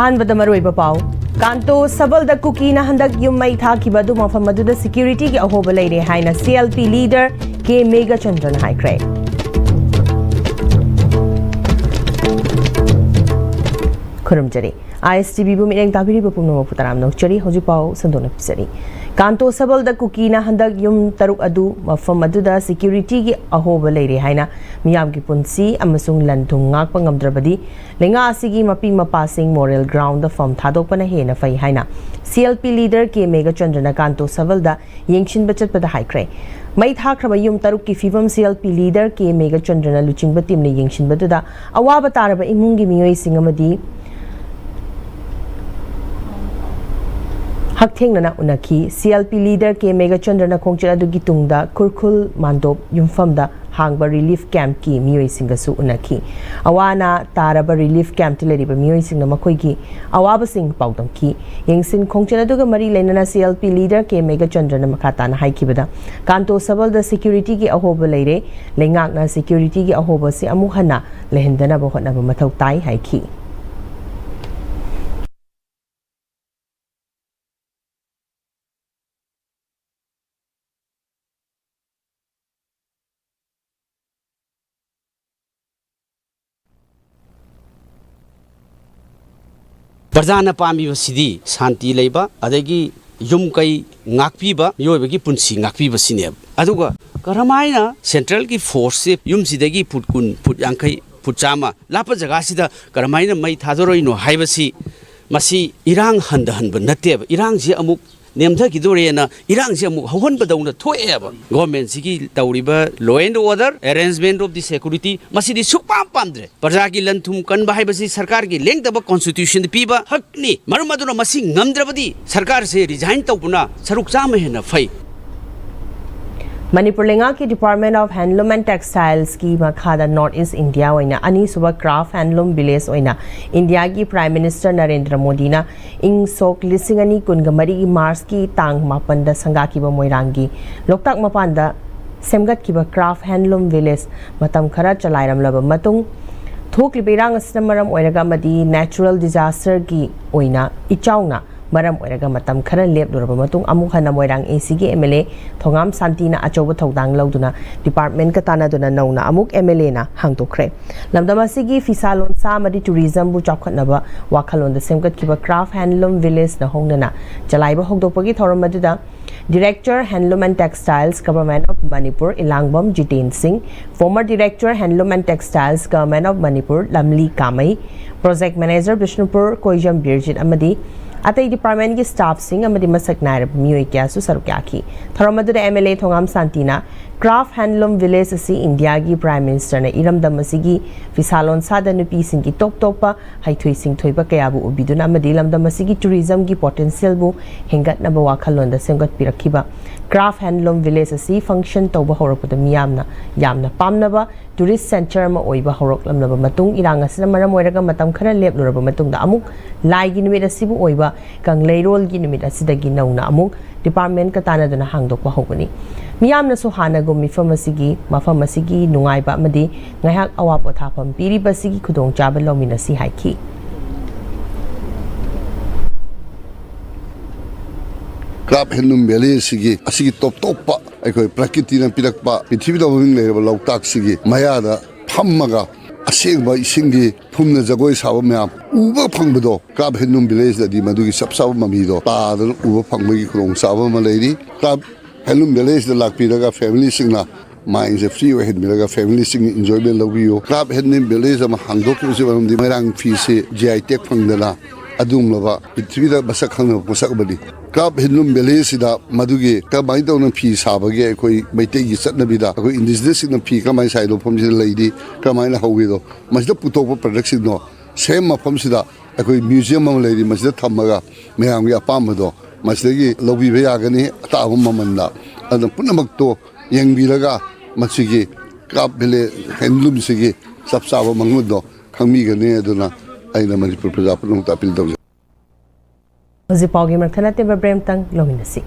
अहानबद मरुइब पाउ कांतो सबल the cookie ना हंदक युम मई था कि बदु मफम मदुद सिक्योरिटी के अहोब लेरे हाइना सीएलपी लीडर के मेगा चंद्रन हाइक्रे खुरमजरी Am-Istv bu mireng tabiri bu pumno putaram no chari hoji pau sandona pisari kanto sabal da kuki na handak yum taruk adu mafam adu da security gi ahoba leire haina miyam gi punsi amasung lanthung ngak pangamdrabadi lenga asigi mapi mapasing moral ground da fam thadok pana he na fai haina CLP leader ke mega chandrana kanto sabal da yengshin bachat pada haikre mai thakraba yum taruk ki fibam CLP leader ke mega chandrana luching batim ne yengshin badu da awaba taraba imung gi miyoi singamadi Hakthengna unaki CLP leader ke mega chandrana khongchara du gitungda kurkhul mandop yumfamda hangba relief camp ki miyoi singasu unaki awana taraba relief camp tileriba miyoi singna makoi gi awaba sing paudam ki yengsin khongchara du ga mari lenana CLP leader ke mega chandrana makata na haikibada kanto sabal da security ki ahoba leire lengak na security ki ahoba si amu hana lehendana ba hotna ba mathau tai haiki Perjana pami basidi santi leiba adagi yum kai ngakpi ba yoy bagi punsi ngakpi basine aduga karamaina central ki force yum sidagi putkun put yankai putchama lapa jaga sida karamaina mai thadoroi no haibasi masi irang handa hanba natte irang ji amuk nemtha ki dorena irang ji amuk hawon badawna thoeba government sigi tawriba law and order arrangement of the security masi di sukpam pamdre parja ki lanthum kan ba haibasi sarkar ki lengdaba constitution piba hakni marumaduna masi ngamdrabadi sarkar se resign tawpuna saruk chama hena fai Manipur lenga ki Department of Handloom and Textiles ki makhada North East India oina ani suba craft handloom village oina India ki Prime Minister Narendra Modi na ing sok lisingani kungamari ki Mars ki tang mapanda sanga ki ba moirangi loktak mapanda semgat ki ba craft handloom village matam khara chalairam laba matung thokli berang asna maram oiraga madi natural disaster ki oina ichauna maram oiraga matam khara lep duraba matung amuk hana moirang ACG MLA thongam santi na achoba thodang lauduna department ka tana duna nauna amuk MLA na hangtokre lamdama sigi fisalon sa madi tourism bu chakhatnaba wakhalon da semkat kiba craft handloom village na hongnana chalaiba hogdopagi thoram maduda Director Handloom and Textiles Government of Manipur Ilangbam Jiten Singh former Director Handloom and Textiles Government of Manipur Lamli Kamai Project Manager Bishnupur Koijam Birjit Amadi Atai department ki staff sing amadi masak nairab miyoi kya su sarukya ki thoramadu MLA thongam santina craft handloom village asi India gi Prime Minister na iramdam asigi fisalon sada nupi sing ki top pa haithoi sing thoiba kaya bu ubiduna amadi lamdam asigi tourism gi potential bu hengat na ba wakhalon da semgat pirakhiba craft handloom village asi function tawba horakpada miyamna yamna pamna ba tourist center ma oiba horok lamna ba matung irang asna maram oiraga matam khara lep luraba matung da amuk lai gi numit asibu oiba kang leirol gi numit asidagi nauna amuk department ka tana duna hangdokwa hogani miyamna so hana go mifam asigi nungai ba amadi ngaiak awap othapam piri basigi khudong chaba lomina si haiki Craft handloom village sigi top pa aikoi prakriti na pirakpa pithibida wing leiraba loktak sigi mayada phammaga asengba isingi phumna jagoi saba myam uba phangbado craft handloom village da di madugi sapsaba mamido ta da uba phangbagi khurong saba ma leiri craft handloom village da lakpiraga family singna mind se free we miraga family sing enjoyment lobio craft handloom village ma hangdok ki se di merang fi se GI tech phangdala adum laba pithibida basak khangna basak badi craft handloom village da madugi kamai dawna phi sabage koi maitei gi chatnabida koi indigenous na phi kamai sai do phom ji leidi kamai na howi do masda putok production no same mafam sida koi museum ma leidi masda thamaga meyam gi apam do masda gi lobi be yagani ta hum mamanda adam punamak to yengbiraga masigi craft village handloom sigi sapsaba mangmudo khami gane aduna aina Manipur Prajapanung tapil daw Zipaugi Markanate Bremtang Lominasi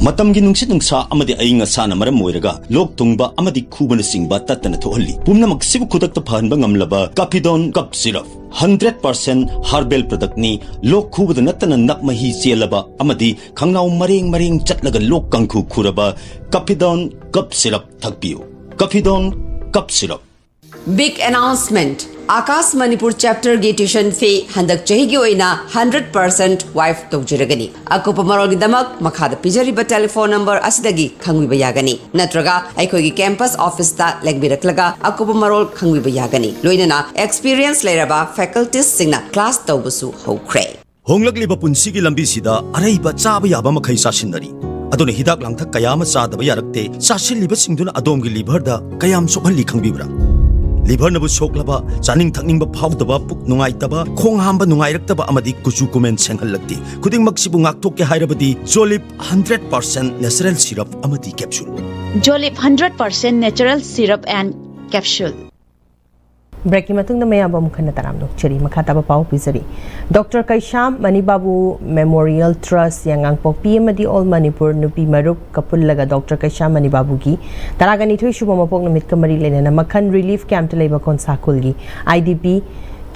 matamgi nungsit nungsa amadi ainga sana maram moiraga lok tungba amadi khubana singba tatana thohalli pumna maksibu khudak ta phanba ngamlaba Cafidon cup syrup 100% herbal product ni lok khubada natana nakmahi chelaba amadi khangnaw maring chatlaga lok kangkhu khuraba Cafidon cup syrup thakpiu Cafidon cup syrup Big announcement. Akas Manipur chapter gi tuition fee handak chahi gi oina 100% wife tawjiragani. Akopa marol gi damak makhada pijariba telephone number asidagi khangwiba yagani. Natraga aikoi gi campus office ta legbiraklaga akopa marol khangwiba yagani. Loinana experience leraba faculties singna class tawbusu hokre. honglakliba punsigi lambi sida araiba chaba yaba makhai sasinari aduna hidak langthak kayama sadaba yarakte sasilliba singduna adomgi liver da kayam sokhalli khangbibra liver nabu soklaba chaning thakningba phawdaba puk nungaitaba khong hamba nungairaktaba amadi kuchu kumen senghallakti khuding maksibu ngaktokke hairabadi Jolip 100% natural syrup amadi capsule Jolip 100% natural syrup and capsule Break matung na maya bam khana taram dok cheri makata ba pau pisari Dr. Kaisham Manibabu Memorial Trust yangang pok PMD All Manipur nupi maruk kapullaga Dr. Kaisham Manibabu gi taragani thui shubama pok namit kamari lena na makhan relief camp te leba kon sakul gi IDP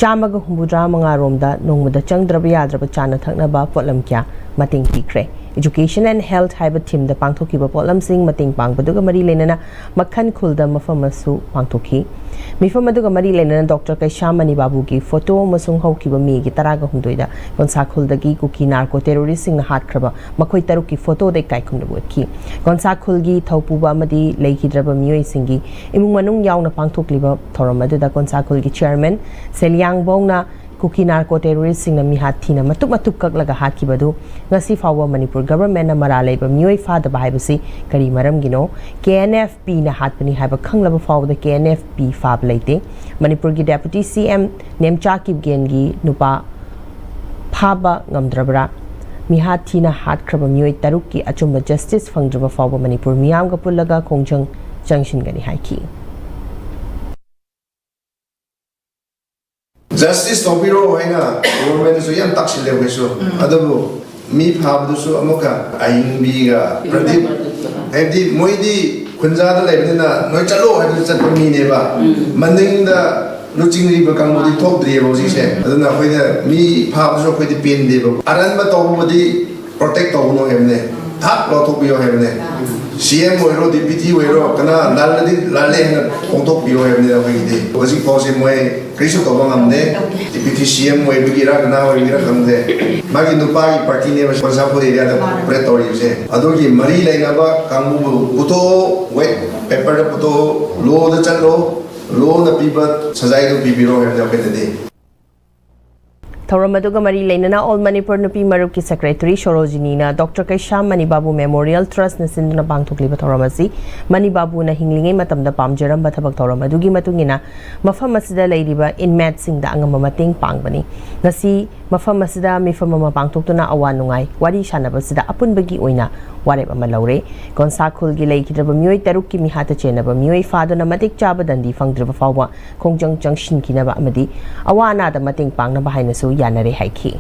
chamaga humbudra manga romda nongmuda changdraba yadraba chana thakna ba potlam kya mating pikre Education and Health haiba team da pangthoki ba potlam sing mating pangbaduga mari lena na makhan khulda mafamasu pangthoki Mifam aduga mari lena Dr. Kaisham Manibabu ki photo masung hauki ba mi gi taraga hundoida Gonsakhul dagi kuki narco terrorist sing na hat kraba makhoi taru ki photo de kai khum na ki Gonsakhul gi thaupu ba madi leikidraba mioi singi imung manung yauna pangthokliba thoram aduda Gonsakhul gi chairman Selyang Bongna kuki narco terrorist sing na mi hat thina matuk kaklaga hat ki badu ngasi fawa Manipur government na maralai ba mioi fa da bai basi kari maram gino KNFP na hat pani haiba khanglaba fawa da KNFP fa laite Manipur gi deputy CM Nemcha Kipgen gi nupa phaba ngamdrabra mi hat thina hat kraba mioi taruk ki achumba justice fangdraba fawa Manipur miyam ga pullaga khongjang junction gani haiki Justice Tobiro haina government so yan taksil lewe so adabu mi phab so amoka aing bi ga pradip hebdi moidi khunja da lebne na noi chalo habi chat mi ne ba manding da luching ri ba kang modi thok dri bo si se aduna khoida mi phab so khoidi pin de ba aran ba to modi protect to no hebne thak lo thok bi yo hebne CM wero deputy wero kana laladi lalle hang kongtok bio hebne da khoidi oji pose moi Kristo to bang amne deputy CM we bigira kana we bigira kamde magi nupa ki party ne basa po area da pretoria se adogi mari laina ba kamu puto we paper da puto law da chalo law na pibat sajai do bibiro hem da pende Thoramaduga Mari Lenana All Manipur Nupi Maruki Secretary Shorojini na Dr. Kaisham Manibabu Memorial Trust na sinduna pangthokliba thoramasi Manibabu na hinglingai matamda pamjaram bathabak thoramadugi matungina mafam asida leiriba inmate sing da angama mating pangbani ngasi mafam asida mifam ma pangthoktuna awanungai wari shanabasida apunbagi oina warep ama laure Gonsakhul gi leikidraba mioi taruk ki mihata chenaba mioi faduna matik chaba dandi fangdriba fawwa khongjang junction kinaba amadi awana da mating pangna bahaina su yanare haiki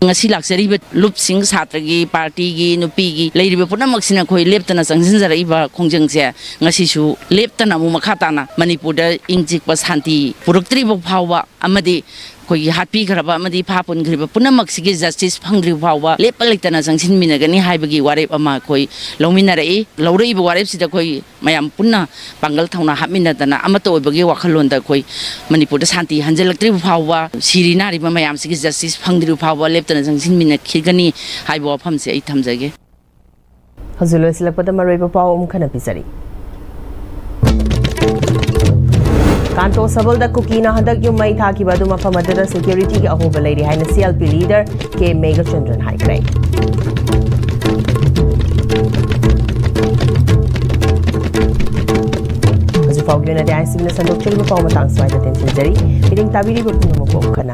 ngasi laksariba lupsing satragi party gi nupi gi leiriba punamaksina khoi leptana changsinjaraiba khongjangse ngasi su leptana mu makhatana Manipur da ingjik pa shanti puruktriba phawwa amadi khoi hatpi kharaba amadi phapun khriba punamaksigi justice phangdri phawwa lepalaitana changsin minagani haibagi warep ama khoi lawminarai lawreiba warep sida khoi mayam punna pangal thauna hapminadana amato oibagi wakhalonda khoi Manipur da shanti hanjalaktri phawwa sirina riba mayam sigi justice phangdri phawwa leptana changsin minakigani haibo wafamse ai thamjage Hazulo silakpada maraiba pawum khana pisari Kanto Sabalda Kukina Hadak Yumai Taki Badu Mafamadara Security Ahoba Lady Haina CLP leader K. Mega Chandran High Grade. As you follow, you know the ICB Sandok Chilba Pawmatang Swai the Tension Jerry, meeting Tabiri Bukuna Kana.